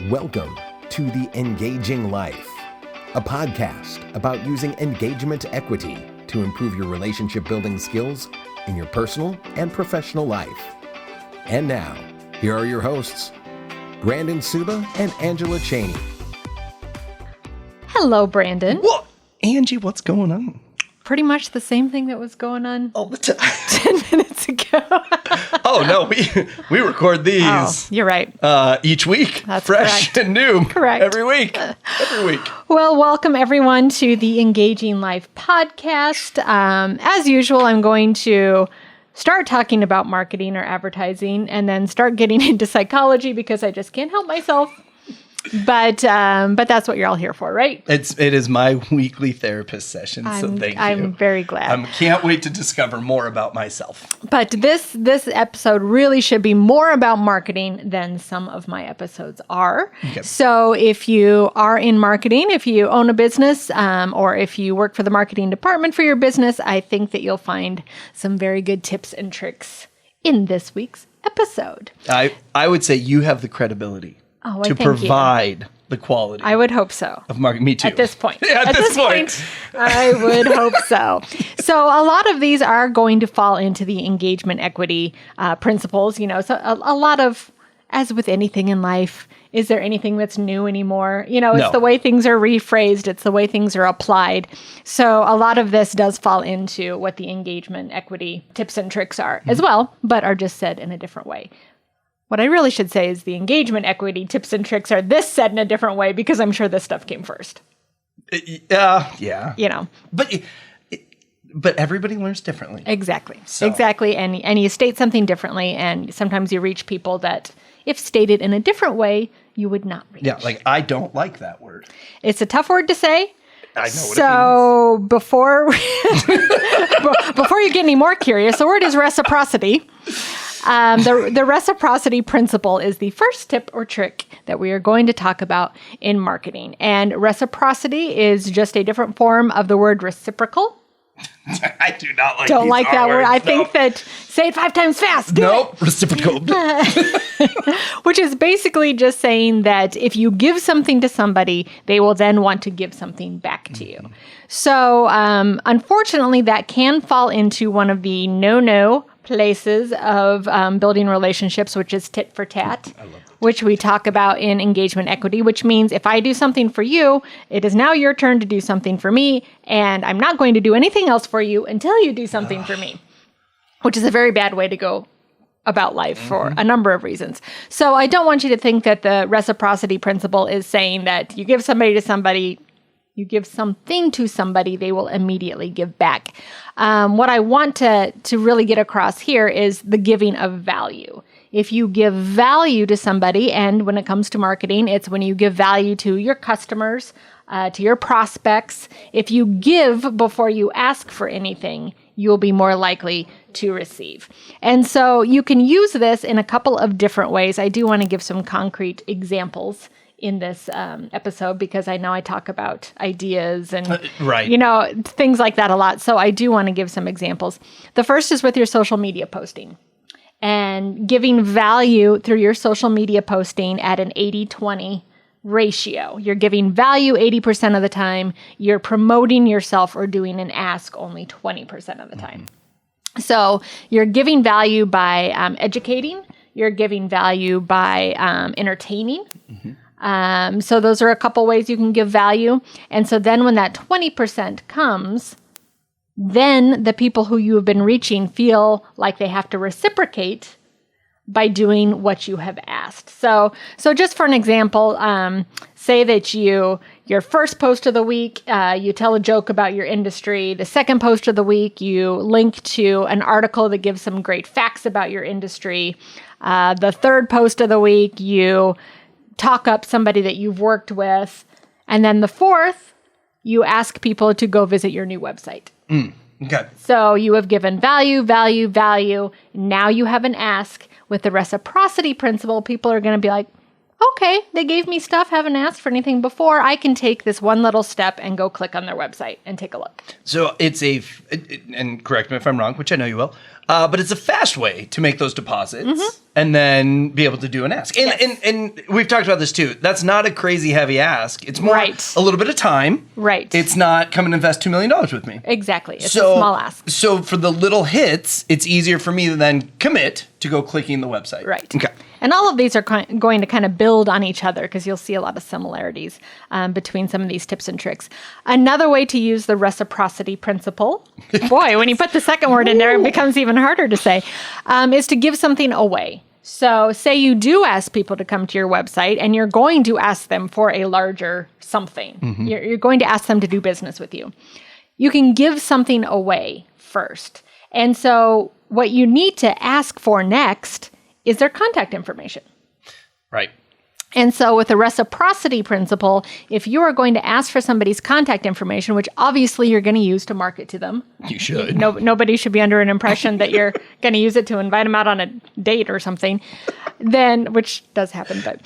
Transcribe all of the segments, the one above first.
Welcome to The Engaging Life, a podcast about using engagement equity to improve your relationship building skills in your personal and professional life. And now, here are your hosts, Brandon Suba and Angela Cheney. Hello, Brandon. What? Angie, what's going on? Pretty much the same thing that was going on All the time. 10 minutes ago. Oh, no, we record these. Oh, you're right. Each week. That's fresh correct. and new. Correct. Every week. Well, welcome everyone to the Engaging Life podcast. As usual, I'm going to start talking about marketing or advertising and then start getting into psychology because I just can't help myself. But that's what you're all here for, right? It is my weekly therapist session, so thank you. I'm very glad. I can't wait to discover more about myself. But this episode really should be more about marketing than some of my episodes are. Okay. So if you are in marketing, if you own a business, or if you work for the marketing department for your business, I think that you'll find some very good tips and tricks in this week's episode. I would say you have the credibility to provide the quality. I would hope so. Of marketing. Me too. At this point. At this point. I would hope so. So a lot of these are going to fall into the engagement equity principles. You know, so a lot of, as with anything in life, is there anything that's new anymore? You know, it's the way things are rephrased. It's the way things are applied. So a lot of this does fall into what the engagement equity tips and tricks are as well, but are just said in a different way. What I really should say is the engagement equity tips and tricks are this said in a different way because I'm sure this stuff came first. Yeah. You know. But everybody learns differently. Exactly. So. Exactly. And you state something differently, and sometimes you reach people that, if stated in a different way, you would not reach. Yeah, like I don't like that word. It's a tough word to say. I know what it means. So before you get any more curious, the word is reciprocity. The reciprocity principle is the first tip or trick that we are going to talk about in marketing. And reciprocity is just a different form of the word reciprocal. I do not like Don't like that word. I no. think that, say it 5 times fast. Nope, reciprocal. Which is basically just saying that if you give something to somebody, they will then want to give something back to you. So unfortunately, that can fall into one of the no-no places of building relationships, which is tit for tat, which we talk about in engagement equity, which means if I do something for you, it is now your turn to do something for me, and I'm not going to do anything else for you until you do something for me, which is a very bad way to go about life for a number of reasons. So I don't want you to think that the reciprocity principle is saying that you give somebody to somebody, you give something to somebody, they will immediately give back. What I want to really get across here is the giving of value. If you give value to somebody, and when it comes to marketing, it's when you give value to your customers, to your prospects. If you give before you ask for anything, you will be more likely to receive. And so you can use this in a couple of different ways. I do want to give some concrete examples in this episode because I know I talk about ideas and you know, things like that a lot. So I do want to give some examples. The first is with your social media posting and giving value through your social media posting at an 80-20 ratio. You're giving value 80% of the time. You're promoting yourself or doing an ask only 20% of the time. So you're giving value by educating. You're giving value by entertaining. So those are a couple ways you can give value. And so then when that 20% comes, then the people who you have been reaching feel like they have to reciprocate by doing what you have asked. So just for an example, say that your first post of the week, you tell a joke about your industry. The second post of the week, you link to an article that gives some great facts about your industry. The third post of the week, you talk up somebody that you've worked with. And then the fourth, you ask people to go visit your new website. Okay. So you have given value, value, value. Now you have an ask. With the reciprocity principle, people are going to be like, okay, they gave me stuff, haven't asked for anything before. I can take this one little step and go click on their website and take a look. So it's and correct me if I'm wrong, which I know you will, but it's a fast way to make those deposits and then be able to do an ask. And we've talked about this too. That's not a crazy heavy ask. It's more a little bit of time. Right. It's not come and invest $2 million with me. Exactly. It's a small ask. So for the little hits, it's easier for me to then commit to go clicking the website. Right. Okay. And all of these are going to kind of build on each other because you'll see a lot of similarities between some of these tips and tricks. Another way to use the reciprocity principle, boy, when you put the second word in there, it becomes even harder to say, is to give something away. So say you do ask people to come to your website and you're going to ask them for a larger something. You're going to ask them to do business with you. You can give something away first. And so what you need to ask for next is their contact information. Right. And so with the reciprocity principle, if you are going to ask for somebody's contact information, which obviously you're going to use to market to them. You should. Nobody should be under an impression that you're going to use it to invite them out on a date or something, then, which does happen, but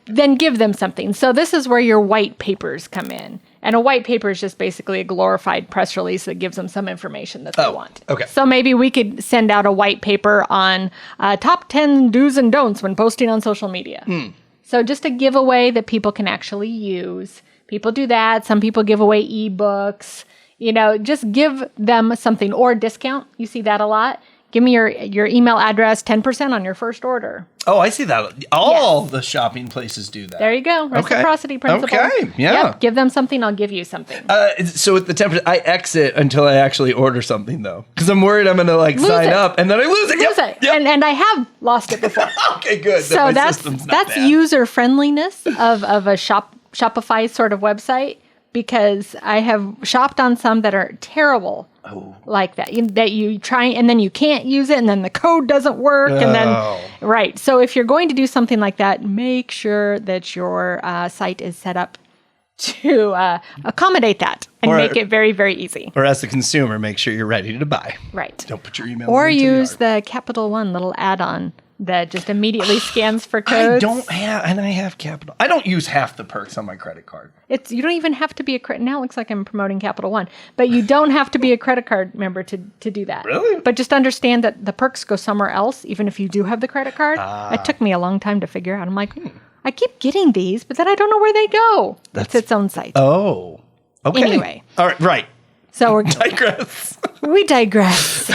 then give them something. So this is where your white papers come in. And a white paper is just basically a glorified press release that gives them some information that they want. Okay. So maybe we could send out a white paper on top 10 do's and don'ts when posting on social media. So just a giveaway that people can actually use. People do that. Some people give away ebooks. Just give them something, or a discount. You see that a lot. Give me your email address, 10% on your first order. Oh, I see that. All the shopping places do that. There you go. Reciprocity principle. Okay, yeah. Yep. Give them something, I'll give you something. So with the 10%, I exit until I actually order something, though. Because I'm worried I'm going to sign up and then I lose it. Lose it. Yep. And I have lost it before. Okay, good. So that's user-friendliness of a Shopify sort of website, because I have shopped on some that are terrible. Like that you try and then you can't use it, and then the code doesn't work, and then right. So if you're going to do something like that, make sure that your site is set up to accommate that and make it very, very easy. Or as the consumer, make sure you're ready to buy. Right. Don't put your email. Or use the Capital One little add-on that just immediately scans for codes. I have Capital. I don't use half the perks on my credit card. You don't even have to be a credit. Now it looks like I'm promoting Capital One, but you don't have to be a credit card member to do that. Really? But just understand that the perks go somewhere else, even if you do have the credit card. It took me a long time to figure out. I'm like, I keep getting these, but then I don't know where they go. It's its own site. Oh, okay. Anyway. All right, right. So we digress.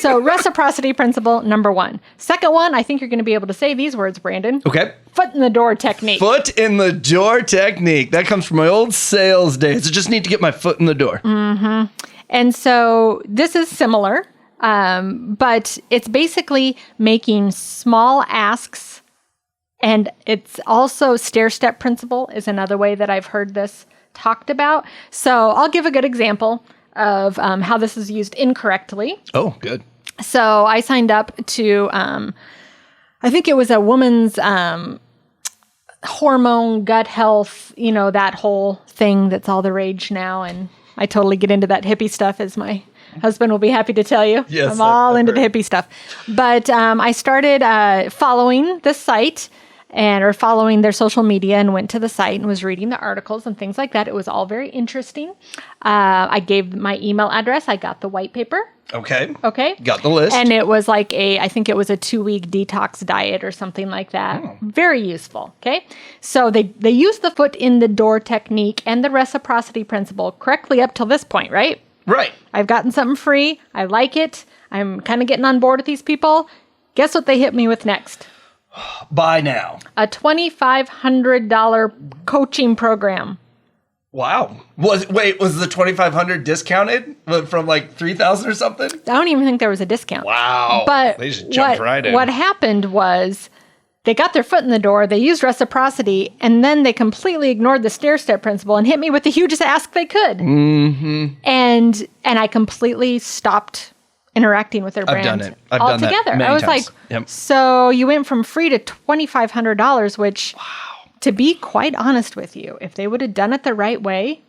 So reciprocity principle, number 1. Second one, I think you're going to be able to say these words, Brandon. Okay. Foot in the door technique. Foot in the door technique. That comes from my old sales days. I just need to get my foot in the door. And so this is similar, but it's basically making small asks. And it's also stair-step principle is another way that I've heard this talked about. So I'll give a good example of how this is used incorrectly. Oh, good. So I signed up to, I think it was a woman's hormone, gut health, that whole thing that's all the rage now. And I totally get into that hippie stuff, as my husband will be happy to tell you. Yes, I'm all into the hippie stuff. But I started following the site or following their social media, and went to the site and was reading the articles and things like that. It was all very interesting. I gave my email address. I got the white paper. Okay. Got the list. And it was like I think it was a 2-week detox diet or something like that. Very useful. Okay. So they use the foot in the door technique and the reciprocity principle correctly up till this point, right? Right. I've gotten something free. I like it. I'm kind of getting on board with these people. Guess what they hit me with next? Buy now. A $2,500 coaching program. Wow. Was the $2,500 discounted from like $3,000 or something? I don't even think there was a discount. Wow. But they just jumped right in. What happened was they got their foot in the door, they used reciprocity, and then they completely ignored the stair-step principle and hit me with the hugest ask they could. And I completely stopped interacting with their brand altogether. I've done that many I was times. Like, so you went from free to $2,500, which, to be quite honest with you, if they would have done it the right way,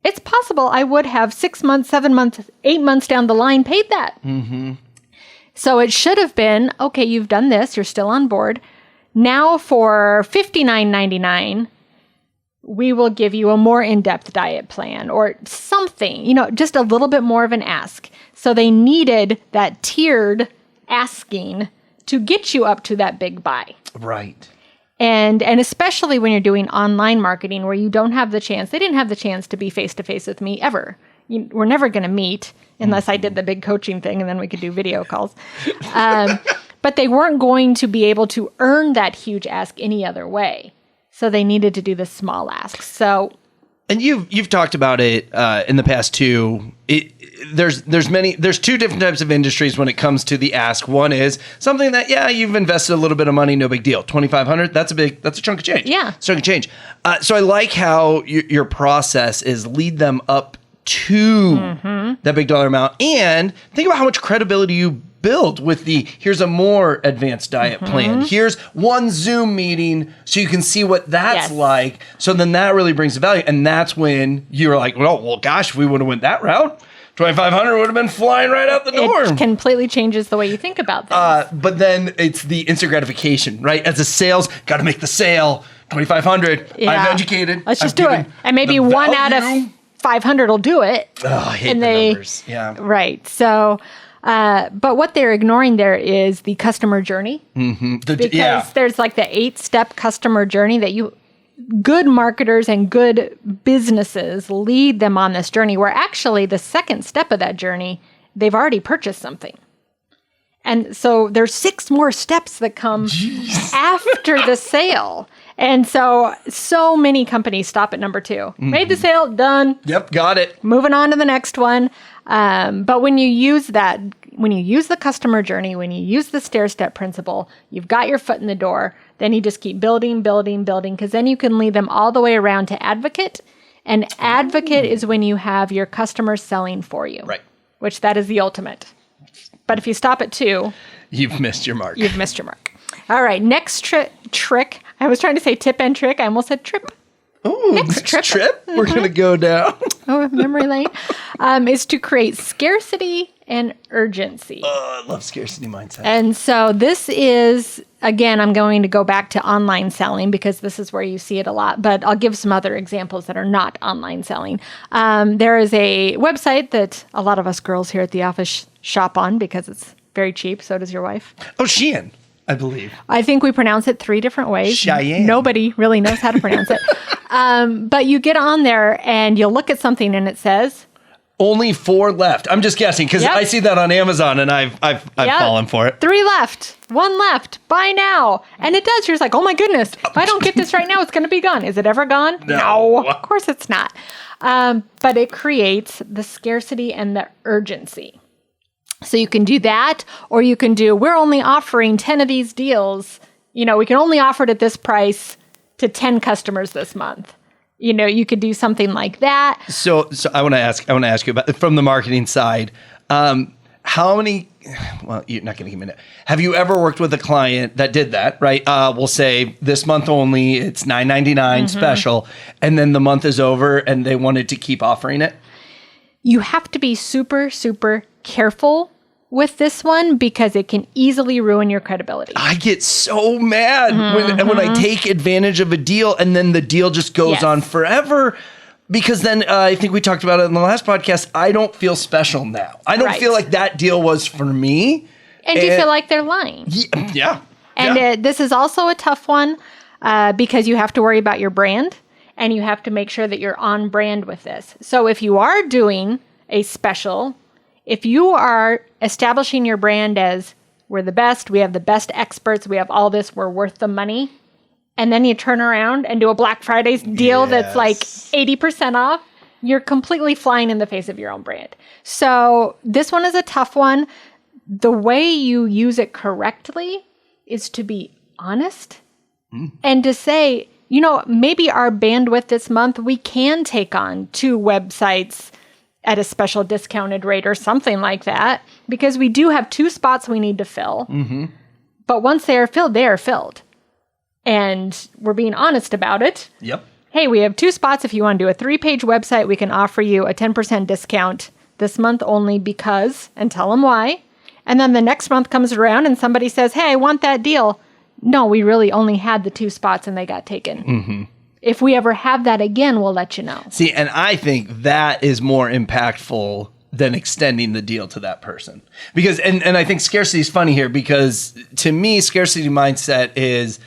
it's possible I would have 6 months, 7 months, 8 months down the line paid that. So it should have been, okay, you've done this, you're still on board. now for $59.99, we will give you a more in-depth diet plan or something, just a little bit more of an ask. So they needed that tiered asking to get you up to that big buy. Right. And especially when you're doing online marketing where you don't have the chance, they didn't have the chance to be face-to-face with me ever. We're never going to meet unless I did the big coaching thing and then we could do video calls. But they weren't going to be able to earn that huge ask any other way. So they needed to do the small asks. And you've talked about it in the past too. There's two different types of industries when it comes to the ask. One is something that you've invested a little bit of money, no big deal. $2,500, that's a chunk of change. Yeah, it's a chunk of change. So I like how your process is lead them up to that big dollar amount, and think about how much credibility you build with here's a more advanced diet plan. Here's one Zoom meeting so you can see what that's like. So then that really brings the value. And that's when you're like, well, gosh, if we would have went that route, $2,500 would have been flying right out the door. It completely changes the way you think about things. But then it's the instant gratification, right? As a sales, got to make the sale. $2,500. I've educated. Let's just do it. And maybe one out of 500 will do it. Oh, I hate the numbers. Yeah. Right. So... but what they're ignoring there is the customer journey. Because there's like the 8-step customer journey that good marketers and good businesses lead them on this journey, where actually the second step of that journey, they've already purchased something. And so there's 6 more steps that come after the sale. And so many companies stop at number 2. Made the sale, done. Yep, got it. Moving on to the next one. But when you use the customer journey, when you use the stair-step principle, you've got your foot in the door, then you just keep building, because then you can lead them all the way around to advocate. And advocate is when you have your customers selling for you. Right. Which that is the ultimate. But if you stop at 2... You've missed your mark. All right, next trick. I was trying to say tip and trick. I almost said trip. Ooh, next trip. We're going to go down. Memory lane. Is to create scarcity and urgency. Oh, I love scarcity mindset. And so this is, again, I'm going to go back to online selling because this is where you see it a lot, but I'll give some other examples that are not online selling. There is a website that a lot of us girls here at the office shop on because it's very cheap. So does your wife. Oh, Shein, I believe. I think we pronounce it 3 different ways. Cheyenne. Nobody really knows how to pronounce it. But you get on there and you'll look at something and it says... Only 4 left. I'm just guessing because I see that on Amazon and I've fallen for it. 3 left. 1 left. Buy now. And it does. You're just like, oh my goodness. If I don't get this right now, it's going to be gone. Is it ever gone? No. Of course it's not. But it creates the scarcity and the urgency. So you can do that, or you can do, we're only offering 10 of these deals. We can only offer it at this price to 10 customers this month. You could do something like that. So I want to ask you about, from the marketing side, how many, well, you're not going to give me that. Have you ever worked with a client that did that, right? We'll say this month only, it's $9.99 special, and then the month is over and they wanted to keep offering it? You have to be super, super careful with this one because it can easily ruin your credibility. I get so mad when I take advantage of a deal and then the deal just goes on forever, because then I think we talked about it in the last podcast. I don't feel special now. I don't feel like that deal was for me. And you feel like they're lying. Yeah. And this is also a tough one because you have to worry about your brand and you have to make sure that you're on brand with this. So if you are doing a special, if you are establishing your brand as we're the best, we have the best experts, we have all this, we're worth the money, and then you turn around and do a Black Friday deal that's like 80% off, you're completely flying in the face of your own brand. So this one is a tough one. The way you use it correctly is to be honest and to say, maybe our bandwidth this month, we can take on 2 websites at a special discounted rate or something like that, because we do have 2 spots we need to fill. But once they are filled. And we're being honest about it. Yep. Hey, we have 2 spots. If you want to do a 3-page website, we can offer you a 10% discount this month only because, and tell them why. And then the next month comes around and somebody says, hey, I want that deal. no, we really only had the 2 spots and they got taken. Mm-hmm. If we ever have that again, we'll let you know. See, and I think that is more impactful than extending the deal to that person. Because, and I think scarcity is funny here, because to me, scarcity mindset is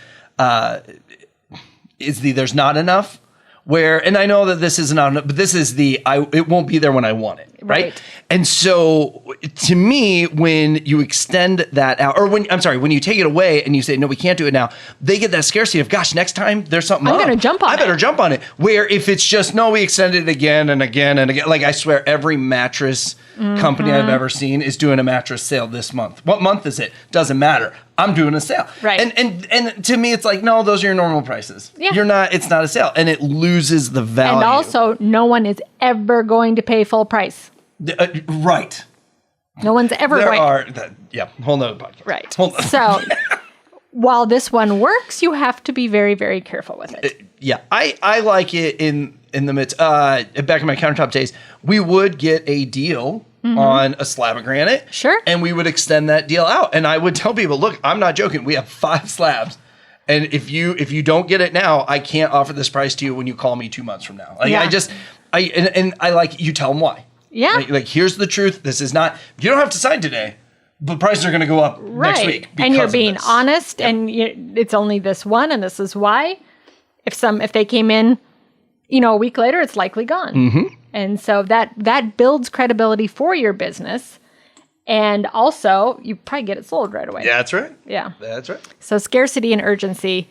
there's not enough. Where, and I know that this is not enough, but this is it won't be there when I want it, right? And so, to me, when you extend that out, or when you take it away and you say, no, we can't do it now, they get that scarcity of, gosh, next time there's something I'm going to jump on it. I better jump on it. Where if it's just, no, we extend it again and again and again, like I swear every mattress company I've ever seen is doing a mattress sale this month. What month is it? Doesn't matter. I'm doing a sale. Right. And to me, it's like, no, those are your normal prices. Yeah. It's not a sale. And it loses the value. And also, no one is ever going to pay full price. Right. No one's ever going. Whole nother podcast. Right. So, while this one works, you have to be very, very careful with it. I like it in the midst. Back in my countertop days, we would get a deal on a slab of granite. Sure. And we would extend that deal out. And I would tell people, look, I'm not joking. We have 5 slabs. And if you don't get it now, I can't offer this price to you when you call me 2 months from now. Like I like, you tell them why. Yeah. Like here's the truth. This is not, you don't have to sign today, but prices are going to go up next week. And you're being honest, and it's only this one, and this is why. If they came in, a week later, it's likely gone. Mm-hmm. And so that builds credibility for your business. And also, you probably get it sold right away. Yeah, that's right. Yeah. That's right. So scarcity and urgency,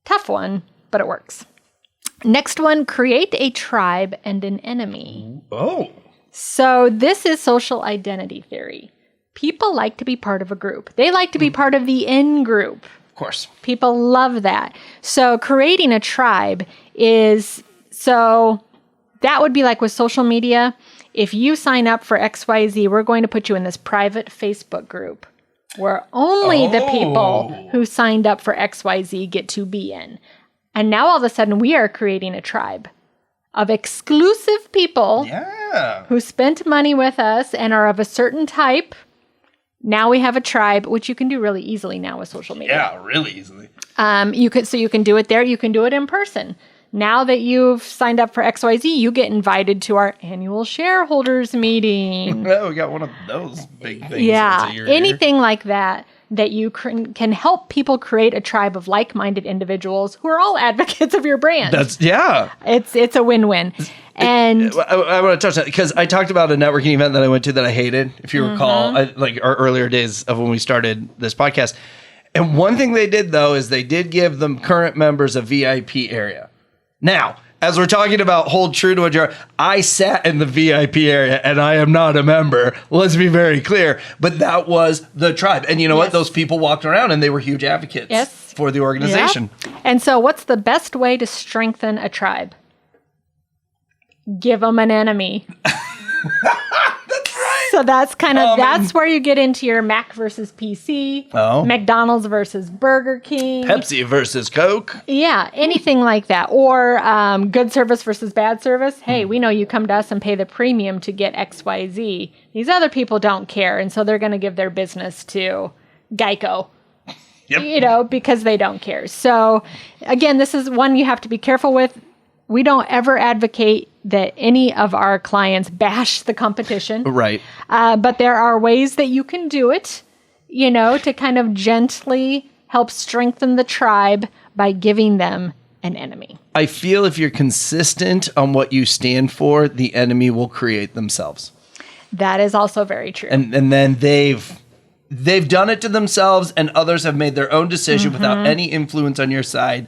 tough one, but it works. Next one, create a tribe and an enemy. Oh. So this is social identity theory. People like to be part of a group. They like to be part of the in group. Of course. People love that. So creating a tribe is, so that would be like with social media. If you sign up for XYZ, we're going to put you in this private Facebook group where only the people who signed up for XYZ get to be in. And now all of a sudden we are creating a tribe of exclusive people who spent money with us and are of a certain type. Now we have a tribe, which you can do really easily now with social media. Yeah, really easily. You can do it there. You can do it in person. Now that you've signed up for XYZ, you get invited to our annual shareholders meeting. Well, we got one of those big things. Yeah, anything like that you can help people create a tribe of like-minded individuals who are all advocates of your brand. It's a win-win. And I want to touch that because I talked about a networking event that I went to that I hated, if you recall, like our earlier days of when we started this podcast. And one thing they did, though, is they did give them current members a VIP area. Now, as we're talking about hold true to what I sat in the VIP area and I am not a member. Let's be very clear. But that was the tribe. And you know what? Those people walked around and they were huge advocates for the organization. Yeah. And so what's the best way to strengthen a tribe? Give them an enemy. That's right. So that's kind of, that's where you get into your Mac versus PC, McDonald's versus Burger King. Pepsi versus Coke. Yeah, anything like that. Or good service versus bad service. Hey, we know you come to us and pay the premium to get XYZ. These other people don't care, and so they're going to give their business to Geico. Yep. Because they don't care. So again, this is one you have to be careful with. We don't ever advocate that any of our clients bash the competition. Right. But there are ways that you can do it, to kind of gently help strengthen the tribe by giving them an enemy. I feel if you're consistent on what you stand for, the enemy will create themselves. That is also very true. And then they've done it to themselves, and others have made their own decision without any influence on your side.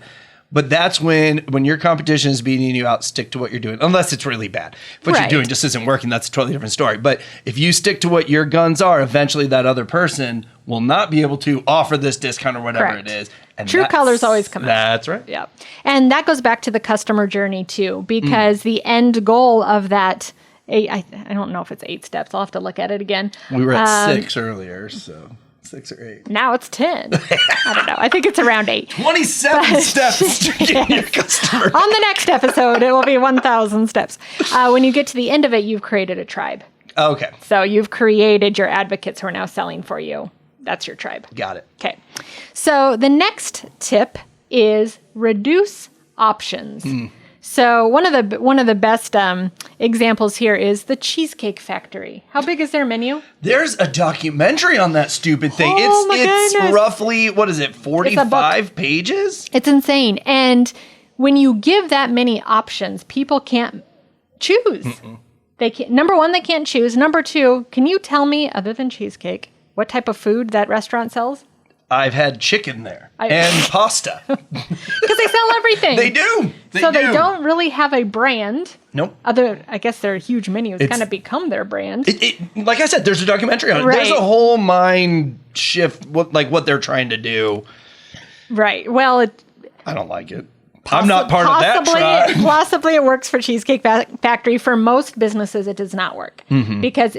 But that's when your competition is beating you out, stick to what you're doing. Unless it's really bad. If what you're doing just isn't working, that's a totally different story. But if you stick to what your guns are, eventually that other person will not be able to offer this discount or whatever it is. And true colors always come out. That's right. Yeah. And that goes back to the customer journey too, because the end goal of that, I don't know if it's 8 steps. I'll have to look at it again. We were at 6 earlier, so... 6 or 8. Now it's 10. I don't know. I think it's around 8. 27 steps to get your customer. On the next episode, it will be 1,000 steps. When you get to the end of it, you've created a tribe. Okay. So you've created your advocates who are now selling for you. That's your tribe. Got it. Okay. So the next tip is reduce options. So one of the best examples here is the Cheesecake Factory. How big is their menu? There's a documentary on that stupid thing. Oh, my it's goodness. roughly, what is it, 45 pages? It's insane. And when you give that many options, people can't choose. They can't, number one, they can't choose. Number two, can you tell me, other than cheesecake, what type of food that restaurant sells? I've had chicken there and pasta. Because they sell everything. They do. They don't really have a brand. Nope. I guess their huge menu has kind of become their brand. Like I said, there's a documentary on it. Right. There's a whole mind shift, what they're trying to do. Right. Well, I don't like it. I'm not part of that tribe. Possibly it works for Cheesecake Factory. For most businesses, it does not work. Because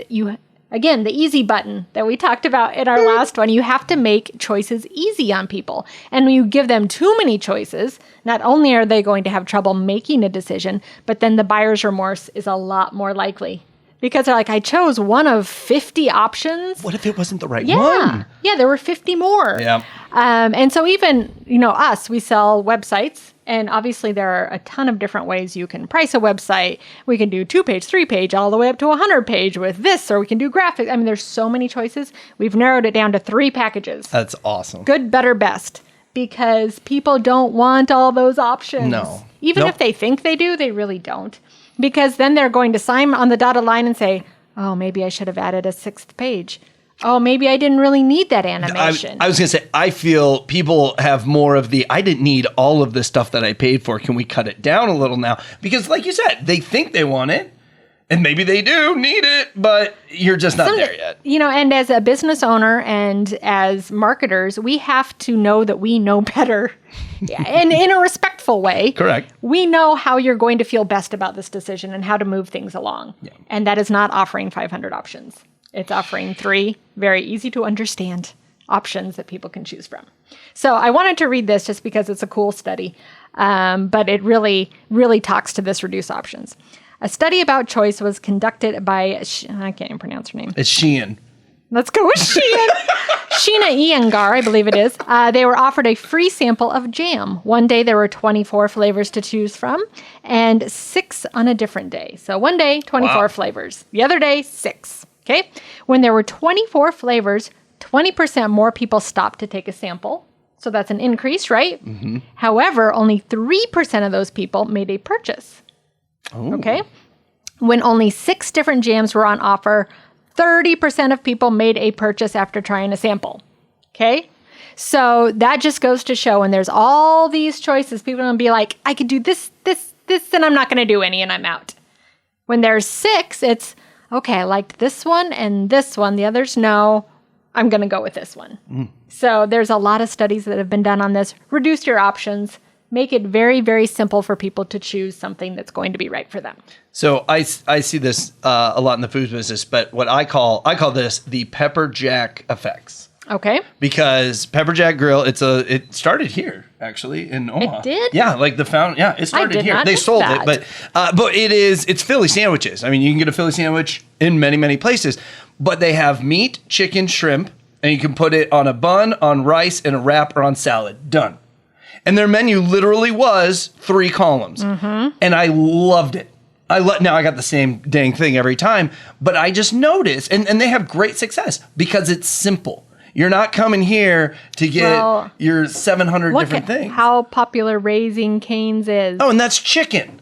again, the easy button that we talked about in our last one, you have to make choices easy on people. And when you give them too many choices, not only are they going to have trouble making a decision, but then the buyer's remorse is a lot more likely. Because they're like, I chose one of 50 options. What if it wasn't the right one? Yeah, there were 50 more. Yeah. And so even, us, we sell websites. And obviously there are a ton of different ways you can price a website. We can do 2-page, 3-page, all the way up to 100-page with this, or we can do graphics. I mean, there's so many choices. We've narrowed it down to 3 packages. That's awesome. Good, better, best. Because people don't want all those options. No. Even if they think they do, they really don't. Because then they're going to sign on the dotted line and say, oh, maybe I should have added a 6th page. Oh, maybe I didn't really need that animation. I was going to say, I feel people have more of the, I didn't need all of this stuff that I paid for. Can we cut it down a little now? Because like you said, they think they want it. And maybe they do need it, but you're just not there yet. And as a business owner and as marketers, we have to know that we know better. And in a respectful way. Correct. We know how you're going to feel best about this decision and how to move things along. Yeah. And that is not offering 500 options. It's offering 3 very easy to understand options that people can choose from. So I wanted to read this just because it's a cool study, but it really, really talks to this reduce options. A study about choice was conducted by, I can't even pronounce her name. It's Sheehan. Let's go with Sheehan. Sheena Iyengar, I believe it is. They were offered a free sample of jam. One day there were 24 flavors to choose from and 6 on a different day. So one day, 24 flavors. The other day, 6. Okay. When there were 24 flavors, 20% more people stopped to take a sample. So that's an increase, right? However, only 3% of those people made a purchase. Oh. Okay. When only 6 different jams were on offer, 30% of people made a purchase after trying a sample. Okay. So that just goes to show when there's all these choices, people are going to be like, I could do this, and I'm not going to do any, and I'm out. When there's 6, it's, okay, I liked this one and this one. The others, no, I'm going to go with this one. So there's a lot of studies that have been done on this. Reduce your options. Make it very, very simple for people to choose something that's going to be right for them. So I see this a lot in the food business, but what I call this the pepper jack effects. Okay. Because Pepper Jack Grill, it started here actually in Omaha. It did? Yeah, like it started here. They sold it, but it's Philly sandwiches. I mean, you can get a Philly sandwich in many, many places, but they have meat, chicken, shrimp, and you can put it on a bun, on rice, in a wrap, or on salad. Done. And their menu literally was 3 columns, and I loved it. Now I got the same dang thing every time, but I just noticed, and they have great success because it's simple. You're not coming here to get your 700 different things. How popular Raising Cane's is. Oh, and that's chicken.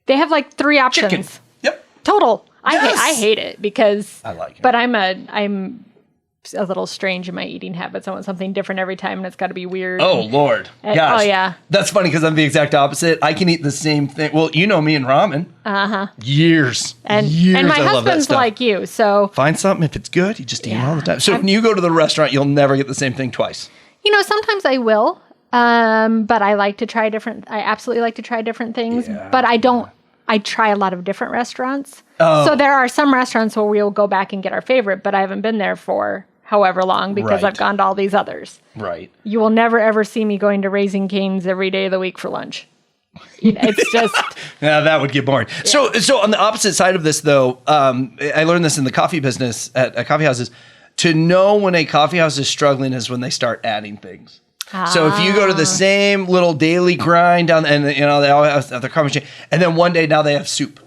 They have like 3 options. Chicken. Yep. Total. Yes. I hate it because I like it. But I'm a little strange in my eating habits. I want something different every time, and it's got to be weird. Oh, Lord. Gosh. Oh, yeah. That's funny because I'm the exact opposite. I can eat the same thing. Well, you know me and ramen. Years. And my my husband's like you, so. Find something. If it's good, you just eat it all the time. So when you go to the restaurant, you'll never get the same thing twice. Sometimes I will, but I absolutely like to try different things, but I try a lot of different restaurants. Oh. So there are some restaurants where we'll go back and get our favorite, but I haven't been there for however long because I've gone to all these others. Right. You will never, ever see me going to Raising Cane's every day of the week for lunch. It's just... Yeah, that would get boring. Yeah. So on the opposite side of this, though, I learned this in the coffee business at coffee houses. to know when a coffee house is struggling is when they start adding things. So if you go to the same little daily grind down, and they all have their coffee machine, and then one day now they have soup.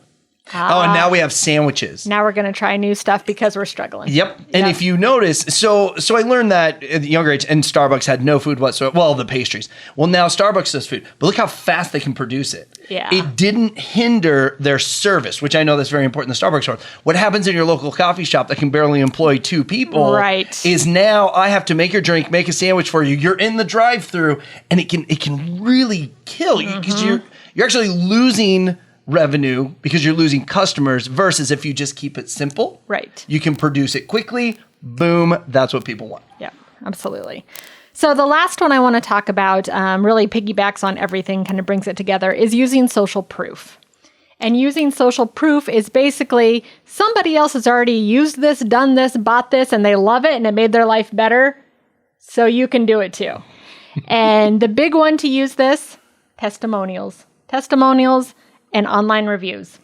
And now we have sandwiches. Now we're going to try new stuff because we're struggling. Yep. And if you notice, so I learned that at the younger age, and Starbucks had no food whatsoever. Well, the pastries. Well, now Starbucks does food, but look how fast they can produce it. Yeah. It didn't hinder their service, which I know that's very important in the Starbucks world. What happens in your local coffee shop that can barely employ 2 people is now I have to make your drink, make a sandwich for you. You're in the drive-thru, and it can really kill you because you're actually losing revenue because you're losing customers versus if you just keep it simple. Right. You can produce it quickly. Boom. That's what people want. Yeah, absolutely. So the last one I want to talk about really piggybacks on everything, kind of brings it together, is using social proof. And using social proof is basically somebody else has already used this, done this, bought this, and they love it and it made their life better. So you can do it too. And the big one to use this, testimonials. Testimonials and online reviews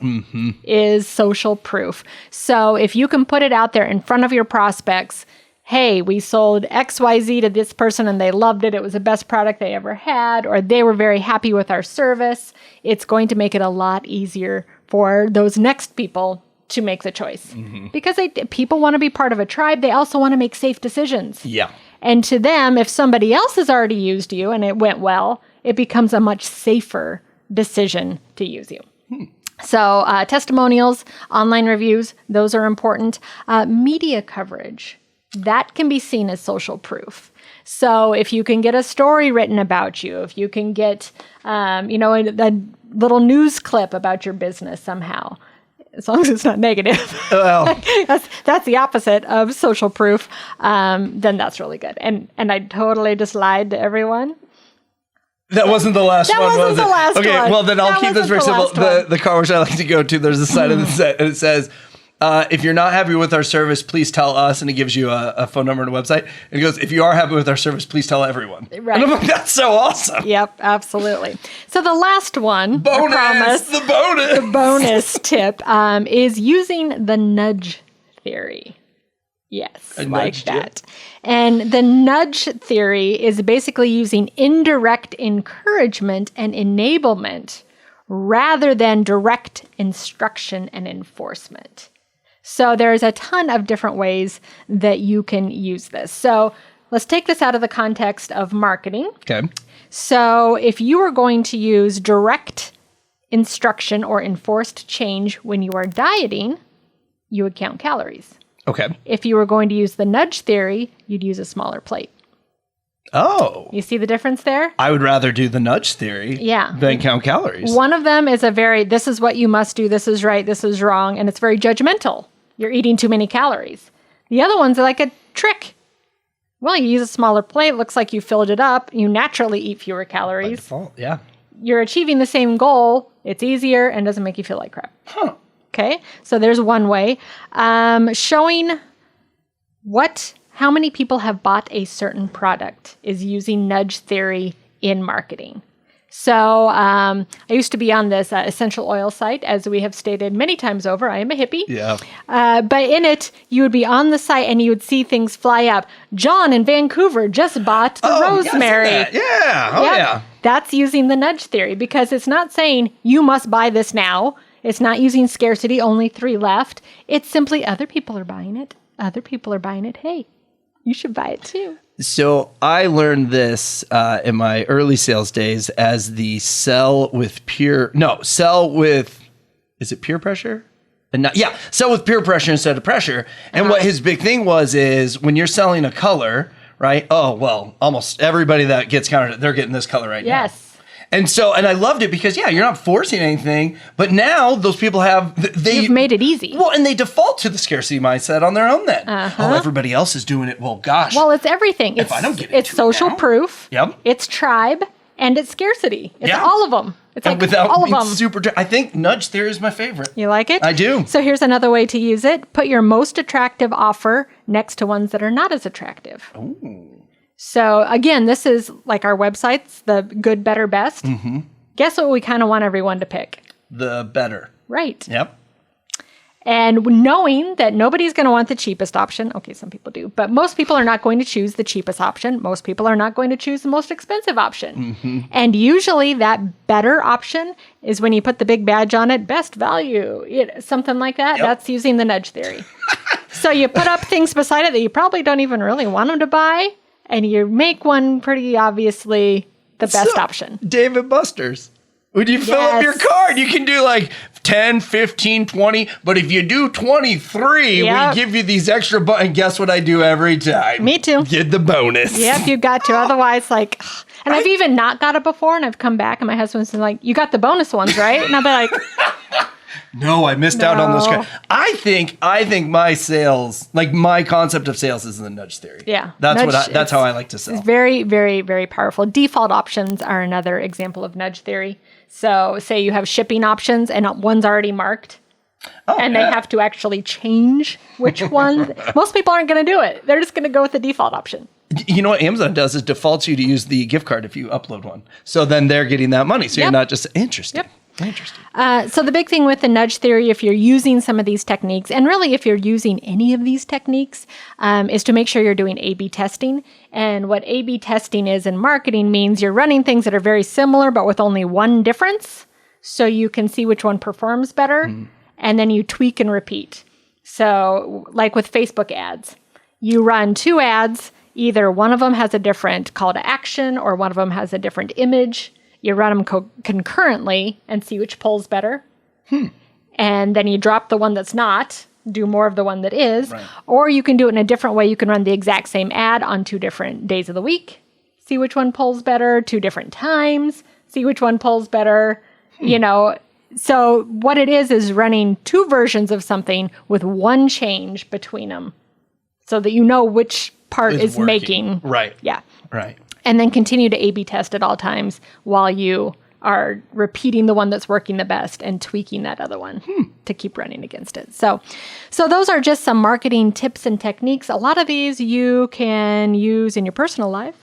is social proof. So if you can put it out there in front of your prospects, hey, we sold XYZ to this person and they loved it. It was the best product they ever had, or they were very happy with our service. It's going to make it a lot easier for those next people to make the choice. Because people want to be part of a tribe. They also want to make safe decisions. Yeah. And to them, if somebody else has already used you and it went well, it becomes a much safer decision to use you. So testimonials, online reviews, those are important. Media coverage, that can be seen as social proof. So if you can get a story written about you, if you can get, a little news clip about your business somehow, as long as it's not negative, Well, that's the opposite of social proof, then that's really good. And I totally just lied to everyone. that wasn't the last That one, wasn't was the it? last Okay, one. well, then I'll That keep this wasn't very the simple. last The car wash I like to go to, there's a side of the set, and it says, if you're not happy with our service, please tell us. And it gives you a phone number and a website. And it goes, if you are happy with our service, please tell everyone. Right. And I'm like, that's so awesome. Yep, absolutely. So the last one, Bonus, I promise, the bonus. the bonus tip is using the nudge theory. Yes, A like nudge that. And the nudge theory is basically using indirect encouragement and enablement rather than direct instruction and enforcement. So there's a ton of different ways that you can use this. So let's take this out of the context of marketing. Okay. So if you are going to use direct instruction or enforced change when you are dieting, you would count calories. Okay. If you were going to use the nudge theory, you'd use a smaller plate. Oh. You see the difference there? I would rather do the nudge theory than count calories. One of them is this is what you must do, this is right, this is wrong, and it's very judgmental. You're eating too many calories. The other one's like a trick. Well, you use a smaller plate, looks like you filled it up, you naturally eat fewer By calories. default, yeah. You're achieving the same goal, it's easier, and doesn't make you feel like crap. Huh. Okay, so there's one way. Showing how many people have bought a certain product is using nudge theory in marketing. So I used to be on this essential oil site, as we have stated many times over. I am a hippie. Yeah. But in it, you would be on the site and you would see things fly up. John in Vancouver just bought the rosemary. Yeah. I see that. Yeah. Oh, Yep. yeah. That's using the nudge theory because it's not saying you must buy this now. It's not using scarcity, only 3 left. It's simply other people are buying it. Other people are buying it. Hey, you should buy it too. So I learned this in my early sales days as the sell with, is it peer pressure? Sell with peer pressure instead of pressure. And what his big thing is when you're selling a color, right? Oh, well, almost everybody that gets counted, they're getting this color right now. Yes. And I loved it because, you're not forcing anything, but now those people You've made it easy. Well, and they default to the scarcity mindset on their own then. Oh, everybody else is doing it. Well, gosh. Well, it's everything. If I don't get it's social proof. Yep. It's tribe, and it's scarcity. It's all of them. It's and like without all of being them. I think nudge theory is my favorite. You like it? I do. So here's another way to use it. Put your most attractive offer next to ones that are not as attractive. Ooh. So again, this is like our websites, the good, better, best. Mm-hmm. Guess what we kind of want everyone to pick? The better. Right. Yep. And knowing that nobody's going to want the cheapest option. Okay, some people do, but most people are not going to choose the cheapest option. Most people are not going to choose the most expensive option. And usually that better option is when you put the big badge on it, best value, something like that. Yep. That's using the nudge theory. So you put up things beside it that you probably don't even really want them to buy, and you make one pretty obviously the best option. David Buster's. When you fill up your card, you can do like 10, 15, 20. But if you do 23, we give you these extra and guess what I do every time? Me too. Get the bonus. Yep, you got to. Otherwise, like, and I've even not got it before, and I've come back, and my husband's like, you got the bonus ones, right? And I'll be like, no, I missed out on those. I think my sales, like my concept of sales, is the nudge theory. Yeah, that's how I like to sell. It's very, very, very powerful. Default options are another example of nudge theory. So, say you have shipping options, and one's already marked, and they have to actually change which one. Most people aren't going to do it. They're just going to go with the default option. You know what Amazon does is defaults you to use the gift card if you upload one. So then they're getting that money. So you're not just interested. Yep. Interesting. So the big thing with the nudge theory, if you're using some of these techniques, and really if you're using any of these techniques, is to make sure you're doing A/B testing. And what A/B testing is in marketing means you're running things that are very similar, but with only one difference. So you can see which one performs better, and then you tweak and repeat. So like with Facebook ads, you run 2 ads. Either one of them has a different call to action, or one of them has a different image. You run them concurrently and see which pulls better. And then you drop the one that's not, do more of the one that is. Right. Or you can do it in a different way. You can run the exact same ad on 2 different days of the week, see which one pulls better, 2 different times, see which one pulls better. You know, so what it is running 2 versions of something with 1 change between them so that you know which part is making. Right. Yeah. Right. And then continue to A/B test at all times while you are repeating the one that's working the best and tweaking that other one to keep running against it. So those are just some marketing tips and techniques. A lot of these you can use in your personal life.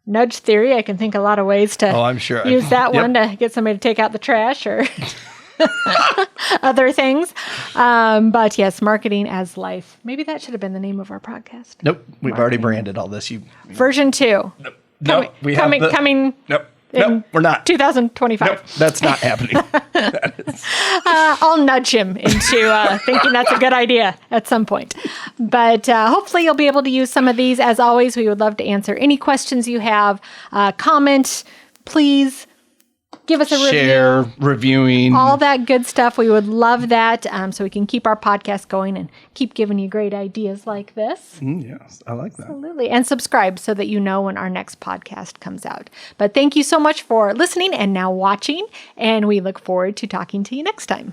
Nudge theory, I can think a lot of ways to I'm sure. use that one to get somebody to take out the trash or other things. But yes, marketing as life. Maybe that should have been the name of our podcast. Nope. We've already branded all this. Version 2. Nope. Coming. Nope, we're not. 2025. Nope, that's not happening. I'll nudge him into thinking that's a good idea at some point. But hopefully you'll be able to use some of these. As always, we would love to answer any questions you have. Comment, please. Give us a Share, review. reviewing. All that good stuff. We would love that so we can keep our podcast going and keep giving you great ideas like this. Yes, I like that. Absolutely. And subscribe so that you know when our next podcast comes out. But thank you so much for listening and now watching. And we look forward to talking to you next time.